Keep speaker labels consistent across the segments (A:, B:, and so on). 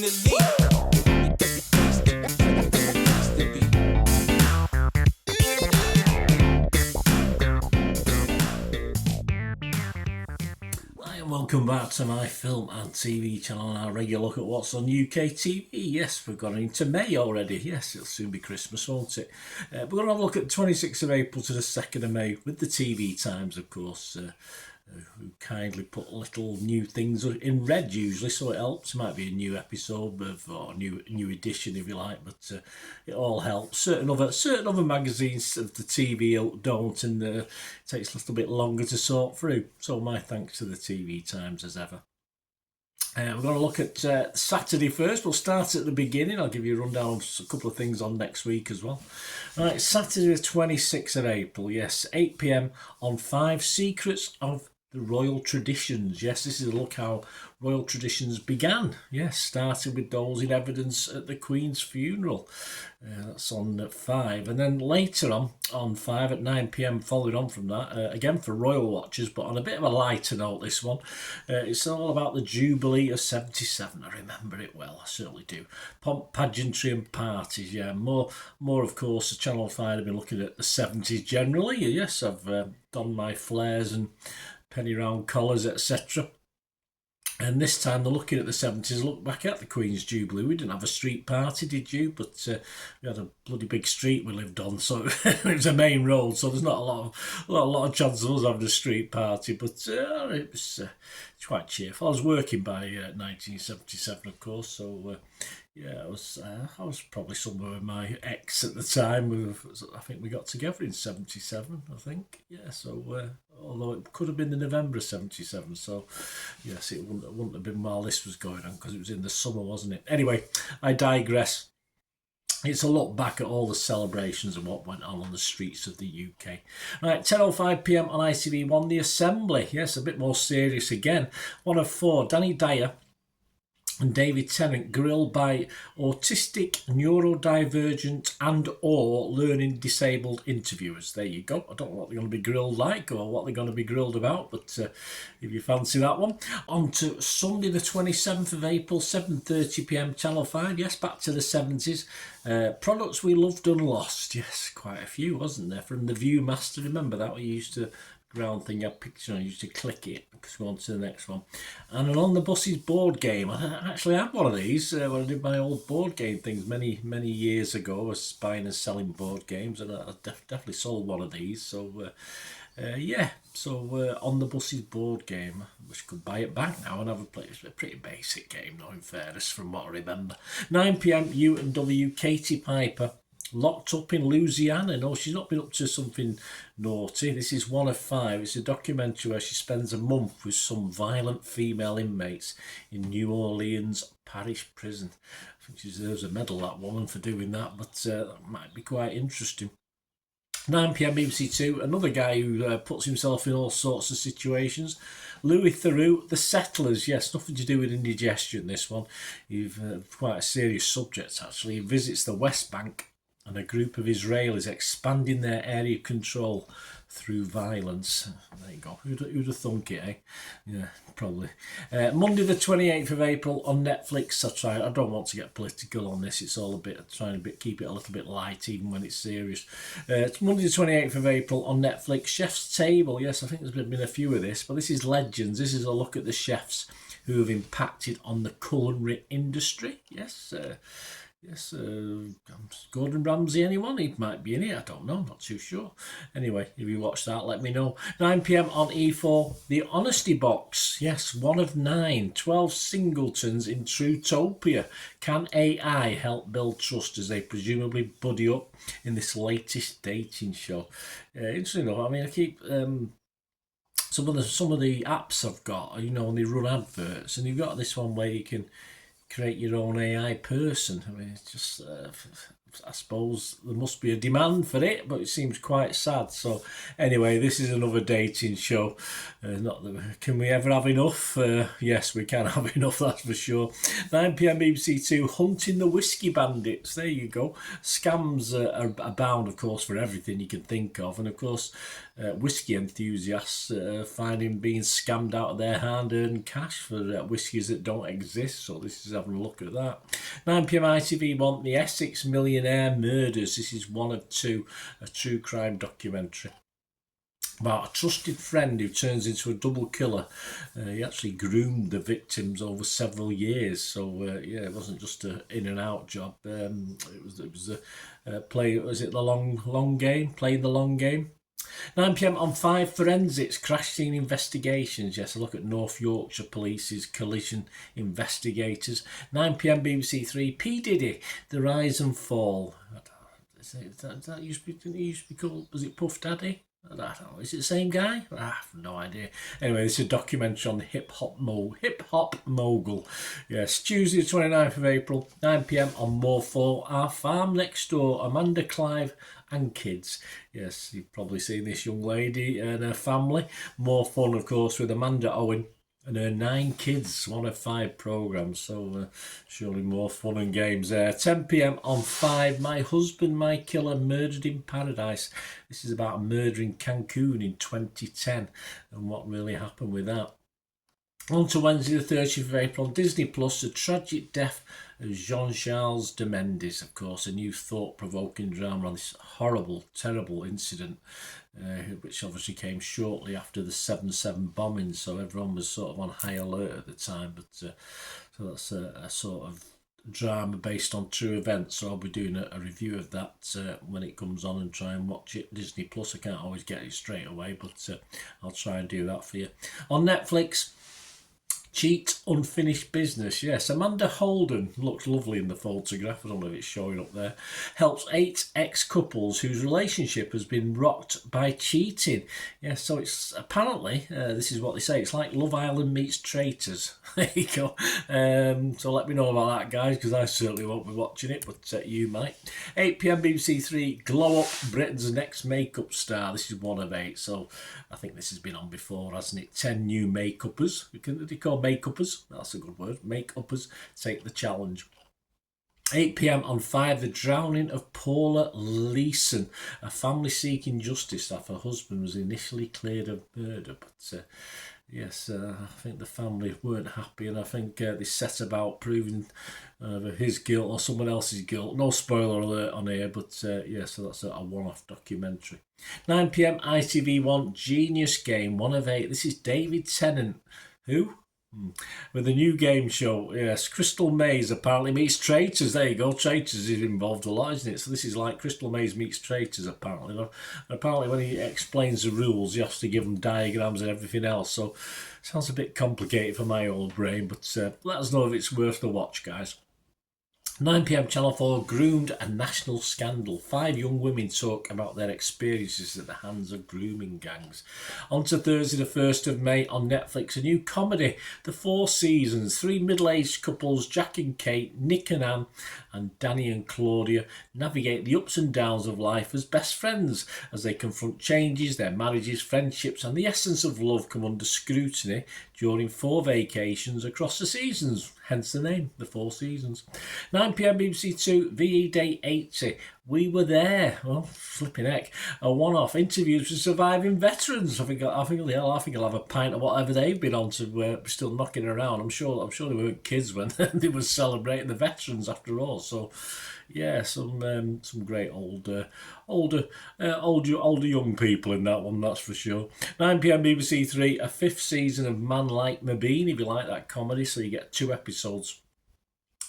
A: Welcome back to my film and TV channel and our regular look at what's on UK TV. Yes, we've gone into May already. Yes, it'll soon be Christmas, won't it? We're going to have a look at 26th of April to the 2nd of May with the TV Times, of course, who kindly put little new things in red usually, so it helps. It might be a new episode or new edition if you like, but it all helps. Certain other magazines of the TV don't, and it takes a little bit longer to sort through. So my thanks to the TV Times as ever. We're going to look at Saturday first. We'll start at the beginning. I'll give you a rundown of a couple of things on next week as well. Right, Saturday the 26th of April, yes, 8 p.m. on 5 Secrets of the Royal Traditions. Yes, this is a look how royal traditions began. Yes, starting with those in evidence at the Queen's funeral. That's on at 5. And then later on 5 at 9 p.m, following on from that, again for royal watchers, but on a bit of a lighter note, this one. It's all about the Jubilee of 77. I remember it well, I certainly do. Pomp, pageantry and parties, yeah. More of course, Channel 5 have been looking at the 70s generally. Yes, I've done my flares and penny round collars, etc. And this time they're looking at the 70s, look back at the Queen's Jubilee. We didn't have a street party, did you? But we had a bloody big street we lived on, so it was a main road, so there's not a lot of chance of us having a street party, but it was quite cheerful. I was working by 1977, of course, so yeah, I was probably somewhere with my ex at the time. I think we got together in 77, I think. Yeah, so although it could have been the November of 77, so yes, it wouldn't have been while this was going on because it was in the summer, wasn't it? Anyway, I digress. It's a look back at all the celebrations and what went on the streets of the UK. Right, 10:05 p.m. on ITV1, The Assembly. Yes, a bit more serious again. One of 4, Danny Dyer and David Tennant, grilled by autistic, neurodivergent and or learning disabled interviewers. There you go. I don't know what they're going to be grilled like or what they're going to be grilled about, but if you fancy that one. On to Sunday the 27th of April, 7:30 p.m, Channel 5. Yes, back to the 70s. Products we loved and lost. Yes, quite a few, wasn't there? From the Viewmaster, remember that? We used to ground thing, I picture, I used to click it because we on to the next one. And an On the Buses board game. I actually had one of these when I did my old board game things many years ago. I was buying and selling board games, and I definitely sold one of these. So yeah, so On the Buses board game, which you could buy it back now and have a play. It's a pretty basic game, though, in fairness, from what I remember. 9 p.m, U&W, Katie Piper, locked up in Louisiana. No, she's not been up to something naughty. This is one of 5. It's a documentary where she spends a month with some violent female inmates in New Orleans Parish Prison. I think she deserves a medal, that woman, for doing that, but that might be quite interesting. 9 p.m, BBC 2, another guy who puts himself in all sorts of situations. Louis Theroux, The Settlers. Yes, nothing to do with indigestion, this one. He's quite a serious subject, actually. He visits the West Bank and a group of Israelis expanding their area of control through violence. There you go. Who'd have thunk it, eh? Yeah, probably. Monday the 28th of April on Netflix. I don't want to get political on this. It's all trying to keep it a little bit light, even when it's serious. It's Monday the 28th of April on Netflix. Chef's Table. Yes, I think there's been a few of this, but this is Legends. This is a look at the chefs who have impacted on the culinary industry. Yes, yes, Gordon Ramsay, anyone? He might be in it, I don't know, not too sure. Anyway, if you watch that, let me know. 9 p.m. on E4, The Honesty Box. Yes, 1 of 9, 12 singletons in Truetopia. Can AI help build trust as they presumably buddy up in this latest dating show? Interesting enough, I mean, I keep... some of the apps I've got, you know, and they run adverts, and you've got this one where you can create your own AI person. I mean, it's just I suppose there must be a demand for it, but it seems quite sad. So anyway, this is another dating show. Not that, can we ever have enough? Yes, we can have enough, that's for sure. 9 p.m. BBC Two, Hunting the Whiskey Bandits. There you go. Scams are abound, of course, for everything you can think of, and of course, whiskey enthusiasts finding being scammed out of their hard-earned cash for whiskies that don't exist. So this is having a look at that. 9 p.m. ITV1, The Essex Millionaire Murders. This is one of two, a true crime documentary about a trusted friend who turns into a double killer. He actually groomed the victims over several years, so it wasn't just an in and out job. It was a play. Was it the long game? Playing the long game. 9 p.m. on 5 Forensics, Crash Scene Investigations. Yes, a look at North Yorkshire Police's collision investigators. 9 p.m. BBC Three, P. Diddy, The Rise and Fall. That used to be called, was it Puff Daddy? I don't know. Is it the same guy? I have no idea. Anyway, this is a documentary on the hip hop mogul. Yes, Tuesday, the 29th of April, 9 p.m. on More for Our Farm Next Door. Amanda Clive and kids. Yes, you've probably seen this young lady and her family. More fun, of course, with Amanda Owen and her 9 kids, one of 5 programmes, so surely more fun and games there. 10 p.m. on 5, My Husband, My Killer, Murdered in Paradise. This is about a murder in Cancun in 2010 and what really happened with that. On to Wednesday the 30th of April on Disney Plus, The Tragic Death of Jean-Charles de Mendes, of course, a new thought-provoking drama on this horrible, terrible incident, which obviously came shortly after the 7/7 bombing, so everyone was sort of on high alert at the time, but so that's a sort of drama based on true events, so I'll be doing a review of that when it comes on and try and watch it. Disney Plus, I can't always get it straight away, but I'll try and do that for you. On Netflix, Cheat Unfinished Business. Yes, Amanda Holden looks lovely in the photograph. I don't know if it's showing up there. Helps 8 ex-couples whose relationship has been rocked by cheating. Yes, so it's apparently, this is what they say, it's like Love Island meets Traitors. There you go. So let me know about that, guys, because I certainly won't be watching it, but you might. 8 p.m. BBC Three, Glow Up, Britain's Next Makeup Star. This is one of 8, so I think this has been on before, hasn't it? 10 new make-uppers. They call make-uppers, that's a good word, make-uppers take the challenge. 8 p.m. on 5, The Drowning of Paula Leeson, a family seeking justice after her husband was initially cleared of murder, but yes, I think the family weren't happy, and I think they set about proving his guilt or someone else's guilt. No spoiler alert on here, but yeah, so that's a one-off documentary. 9 p.m. ITV1, Genius Game, one of 8. This is David Tennant. Who? With a new game show. Yes, Crystal Maze apparently meets Traitors. There you go. Traitors is involved a lot, isn't it? So this is like Crystal Maze meets Traitors, apparently. And apparently when he explains the rules, you have to give them diagrams and everything else. So sounds a bit complicated for my old brain, but let us know if it's worth the watch, guys. 9 p.m. Channel 4, Groomed, a national scandal. 5 young women talk about their experiences at the hands of grooming gangs. On to Thursday the 1st of May on Netflix, a new comedy, The 4 Seasons. 3 middle-aged couples, Jack and Kate, Nick and Anne, and Danny and Claudia, navigate the ups and downs of life as best friends as they confront changes, their marriages, friendships, and the essence of love come under scrutiny during 4 vacations across the seasons. Hence the name, The 4 Seasons. 9 p.m. BBC Two, VE Day 80. We Were There. Well, flipping heck. A one-off interviews with surviving veterans. I think I'll have a pint of whatever they've been on to still knocking around. I'm sure they weren't kids when they were celebrating the veterans after all. So, yeah, some great older young people in that one, that's for sure. 9 p.m. BBC Three, a 5th season of Man Like Mabeen, if you like that comedy. So you get 2 episodes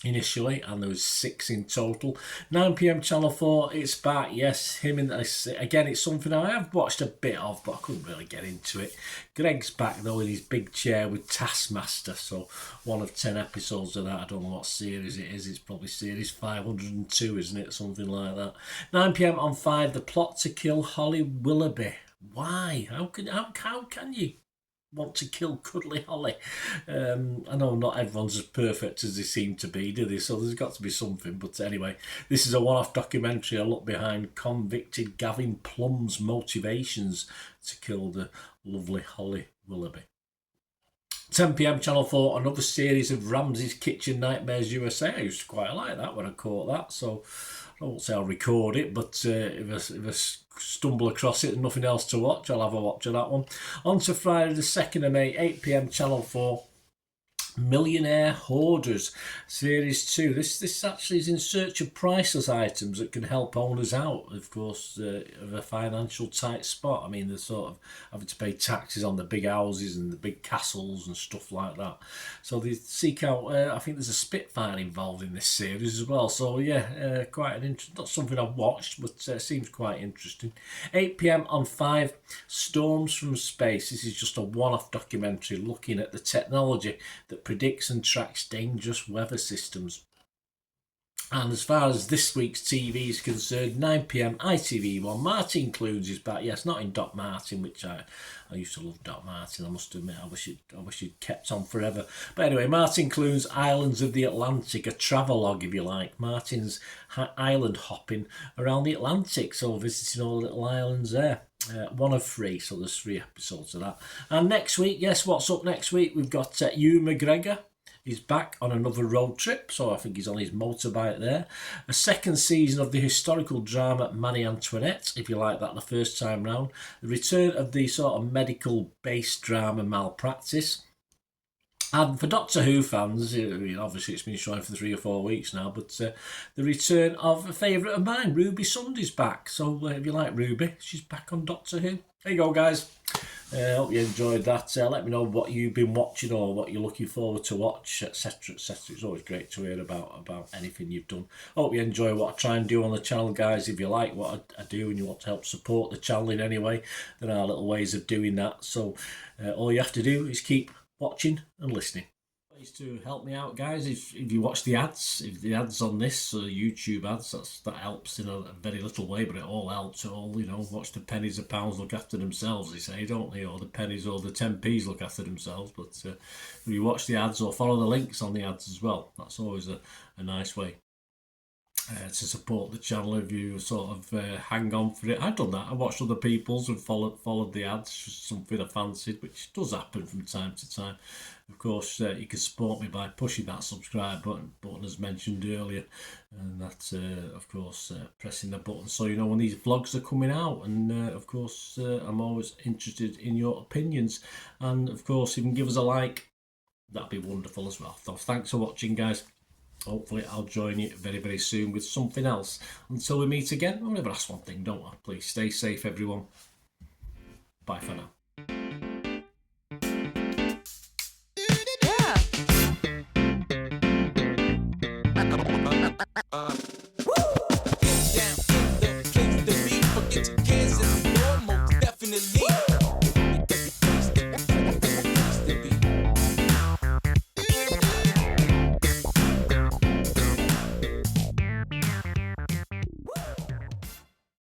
A: initially, and there was 6 in total. 9 p.m. Channel 4, it's back. Yes, him in again, it's something I have watched a bit of, but I couldn't really get into it. Greg's back though in his big chair with Taskmaster, so one of 10 episodes of that. I don't know what series it is. It's probably series 502, isn't it? Something like that. 9 p.m. on 5, The Plot to Kill Holly Willoughby. Why? How can you? want to kill Cuddly Holly. I know not everyone's as perfect as they seem to be, do they? So there's got to be something. But anyway, this is a one-off documentary, a look behind convicted Gavin Plum's motivations to kill the lovely Holly Willoughby. 10 p.m. Channel 4, another series of Ramsay's Kitchen Nightmares USA. I used to quite like that when I caught that, so I won't say I'll record it, but if I stumble across it and nothing else to watch, I'll have a watch of that one. On to Friday the 2nd of May, 8 p.m. Channel 4. Millionaire Hoarders Series 2. This actually is in search of priceless items that can help owners out, of course, of a financial tight spot. I mean, they're sort of having to pay taxes on the big houses and the big castles and stuff like that. So they seek out, I think there's a Spitfire involved in this series as well. So yeah, quite an interesting, not something I've watched, but seems quite interesting. 8 p.m. on 5, Storms from Space. This is just a one-off documentary looking at the technology that predicts and tracks dangerous weather systems. And as far as this week's TV is concerned, 9 p.m. ITV1, Martin Clunes is back. Yes, not in Doc Martin, which I used to love Doc Martin, I must admit. I wish it kept on forever. But anyway, Martin Clunes' Islands of the Atlantic, a travelogue, if you like. Martin's island hopping around the Atlantic, so visiting all the little islands there. One of 3, so there's 3 episodes of that. And next week, yes, what's up next week? We've got Ewan McGregor. He's back on another road trip, so I think he's on his motorbike there. A second season of the historical drama Marie Antoinette, if you like that the first time round. The return of the sort of medical-based drama Malpractice. And for Doctor Who fans, I mean, obviously it's been showing for 3 or 4 weeks now, but the return of a favourite of mine, Ruby Sunday's back. So if you like Ruby, she's back on Doctor Who. There you go, guys. Hope you enjoyed that. Let me know what you've been watching or what you're looking forward to watch, etc., etc. It's always great to hear about anything you've done. Hope you enjoy what I try and do on the channel, guys. If you like what I do and you want to help support the channel in any way, there are little ways of doing that. So all you have to do is keep watching and listening. Ways to help me out, guys, if you watch the ads, if the ads on this YouTube ads, that helps in a very little way, but it all helps. It all, you know, watch the pennies and pounds look after themselves, they say, don't they? Or the pennies or the 10p's look after themselves. But if you watch the ads or follow the links on the ads as well, that's always a nice way to support the channel. If you sort of hang on for it, I've done that. I watched other people's and followed the ads, something I fancied, which does happen from time to time. Of course, you can support me by pushing that subscribe button as mentioned earlier, and that of course pressing the button so you know when these vlogs are coming out. And of course I'm always interested in your opinions, and of course if you can give us a like, that'd be wonderful as well. So thanks for watching, guys. Hopefully I'll join you very, very soon with something else. Until we meet again, I'll never ask one thing, don't I? Please stay safe, everyone. Bye for now.
B: Yeah.